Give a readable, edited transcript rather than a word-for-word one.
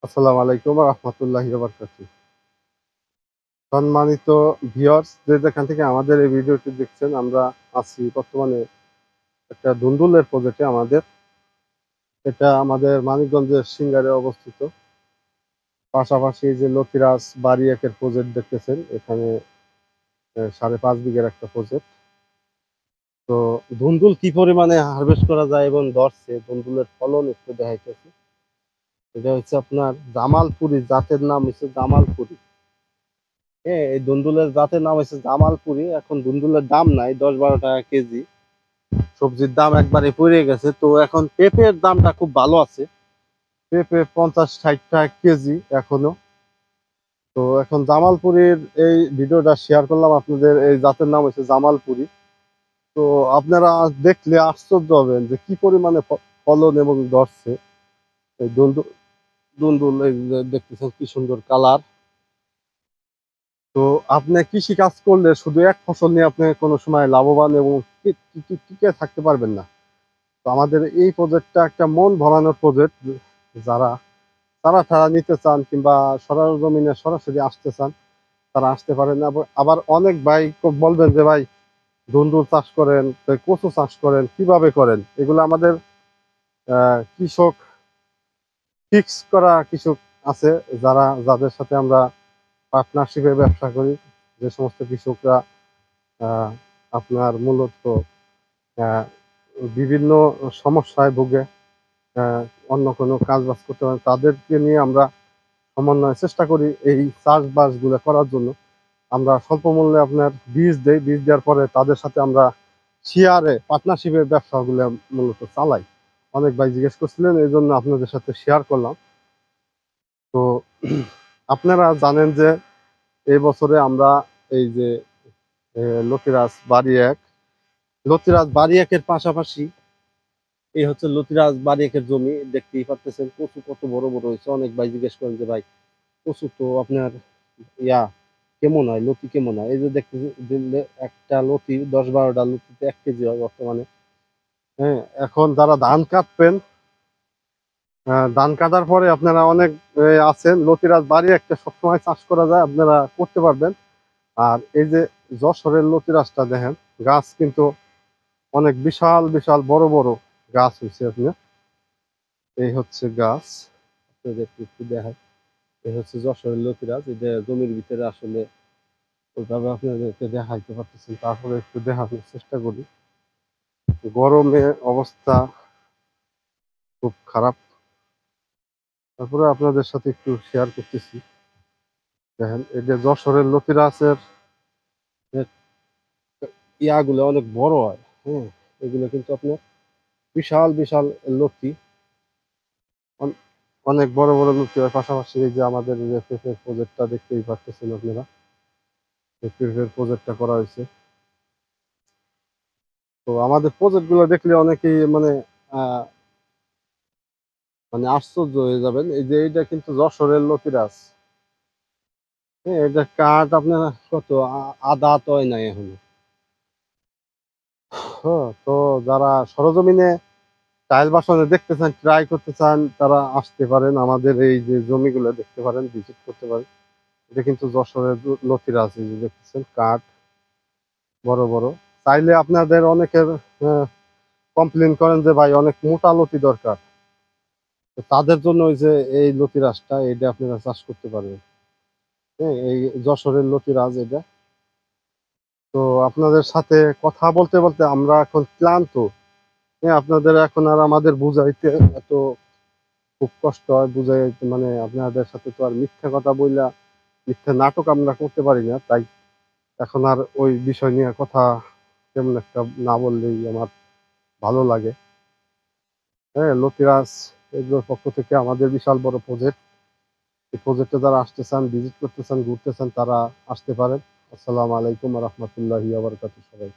আসসালামু আলাইকুম ওয়া রাহমাতুল্লাহি ওয়া বারাকাতুহু। সম্মানিত ভিউয়ার্স, যে যেখান থেকে আমাদের এই ভিডিওটি দেখছেন, আমরা আছি বর্তমানে একটা ধুন্দুলের প্রজেক্টে আমাদের। এটা আমাদের মানিকগঞ্জের সিংগারে অবস্থিত। পাশাপাশি যে লতিরাজ বাড়ি একের প্রজেক্ট দেখতেছেন, এখানে ৫.৫ বিঘার একটা প্রজেক্ট। তো ধুন্দুল কি পরিমাণে হারভেস্ট করা যায় এবং ধরছে, ধুন্দুলের ফলন একটু দেখাইতেছি। এটা হচ্ছে আপনার জামালপুরি, জাতের নাম হচ্ছে জামালপুরি। হ্যাঁ, এই ধুন্দুলের জাতের নাম হচ্ছে জামালপুরি। এখন ধুন্দুলের দাম নাই, ১০-১২ টাকা কেজি। সবজির দাম একবারে পড়ে গেছে। তো এখন পেঁপের দামটা খুব ভালো আছে। পেঁপে ৫০-৬০ টাকা কেজি এখনো। তো এখন জামালপুরির এই ভিডিওটা শেয়ার করলাম আপনাদের। এই জাতের নাম হচ্ছে জামালপুরি। তো আপনারা দেখলে আশ্চর্য হবেন যে কি পরিমাণে ফলন এবং ধরছে। এই দুন্দুল এই যে দেখতেছেন কি সুন্দর কালার। তো আপনি কৃষি কাজ করলে শুধু এক ফসল নিয়ে আপনি কোনো সময় লাভবান এবং টিকে থাকতে পারবেন না। তো আমাদের এই প্রজেক্টটা একটা মন ভরানোর প্রজেক্ট। যারা তারা নিতে চান কিংবা সরজমিনে সরাসরি আসতে চান, তারা আসতে পারেন। আবার অনেক ভাই বলবেন যে ভাই ধুন্দুল চাষ করেন, কচু চাষ করেন, কিভাবে করেন? এগুলো আমাদের কৃষক ফিক্স করা কৃষক আছে, যাদের সাথে আমরা পার্টনারশিপে ব্যবসা করি। যে সমস্ত কৃষকরা আহ, আপনার মূলত আহ, বিভিন্ন সমস্যায় ভুগে, আহ, অন্য কোনো কাজ বাজ করতে পারে, তাদেরকে নিয়ে আমরা সমন্বয়ের চেষ্টা করি এই চাষবাস গুলো করার জন্য। আমরা স্বল্প মূল্যে আপনার বীজ দেই, বীজ দেওয়ার পরে তাদের সাথে আমরা শেয়ারে পার্টনারশিপের ব্যবসাগুলো মূলত চালাই। অনেক ভাই জিজ্ঞেস করছিলেন, এই জন্য আপনাদের সাথে শেয়ার করলাম। তো আপনারা জানেন যে এই বছরে আমরা এই যে লতিরাজ বাড়ি এক, লতিরাজ বাড়ি একের পাশাপাশি এই হচ্ছে লতিরাজ বাড়ি একের জমি। দেখতেই পারতেছেন কচু কত বড় বড় হয়েছে। অনেক ভাই জিজ্ঞেস করেন যে ভাই কচু তো আপনার ইয়া কেমন হয়, লতি কেমন হয়? এই যে দেখতে দিলে একটা লতি ১০-১২টা লতিতে ১ কেজি হয় বর্তমানে। হ্যাঁ, এখন যারা ধান কাটবেন, ধান কাটার পরে আপনারা অনেক আছেন, লতিরাজ বাড়ি একটা সবসময় চাষ করা যায়, আপনারা করতে পারবেন। আর এই যে যশোরের লতিরাজটা দেখেন, গাছ কিন্তু অনেক বিশাল বিশাল বড় বড় গাছ হয়েছে। আপনি এই হচ্ছে গাছ, আপনাদের একটু দেখায়। এই হচ্ছে যশোরের লতিরাজ। এটা জমির ভিতরে আসলে ওইভাবে আপনাদেরকে দেখাইতে পারতেছেন, তারপরে একটু দেখানোর চেষ্টা করি। গরমে অবস্থা খুব খারাপ, তারপরে আপনাদের সাথে একটু শেয়ার করতেছি। দেখেন এই যে যশোরের লতিরাজের ইয়াগুলো অনেক বড় হয়। হ্যাঁ, এগুলো কিন্তু আপনার বিশাল বিশাল লতি, অন- অনেক বড় বড় লতি হয়। পাশাপাশি এই যে আমাদের যে পেঁপের প্রজেক্টটা দেখতেই পাচ্ছেন আপনারা, এই পেঁপের প্রজেক্টটা করা হয়েছে। তো আমাদের প্রজেক্ট গুলো দেখলে অনেকেই আহ আশ্চর্য হয়ে যাবেন। এই যে এইটা কিন্তু যশোরের লতিরাজ। হ্যাঁ, এটা কাঠ আপনার কত আধা তো হয় নাই এখনো। হ্যাঁ, তো যারা সরজমিনে টাইল বাসনে দেখতে চান, ট্রাই করতে চান, তারা আসতে পারেন, আমাদের এই যে জমিগুলো দেখতে পারেন, ভিজিট করতে পারেন। এটা কিন্তু যশোরের লতিরাজ। এই যে দেখতেছেন কাঠ বড় বড়। চাইলে আপনাদের অনেকের কমপ্লেন করেন যে ভাই অনেক মোটা লতি দরকার, তো তাদের জন্য ওই যে এই লতিরাজটা, এটা আপনারা চাষ করতে পারবেন। হ্যাঁ, এই যশোরের লতিরাজ এটা। তো আপনাদের সাথে কথা বলতে বলতে আমরা এখন ক্লান্ত। হ্যাঁ, আপনাদের এখন আর আমাদের বুঝাইতে এত খুব কষ্ট হয় বুঝাইতে। আপনাদের সাথে তো আর মিথ্যা কথা বললা, মিথ্যা নাটক আমরা করতে পারি না। তাই এখন আর ওই বিষয় নিয়ে কথা তেমন একটা না বললেই আমার ভালো লাগে। হ্যাঁ, লতিরাজ এগুলোর পক্ষ থেকে আমাদের বিশাল বড় প্রজেক্ট। এই প্রজেক্টে যারা আসতে চান, ভিজিট করতে চান, ঘুরতে চান, তারা আসতে পারেন। আসসালামু আলাইকুম ওয়া রাহমাতুল্লাহি ওয়া বারাকাতুহু সবাই।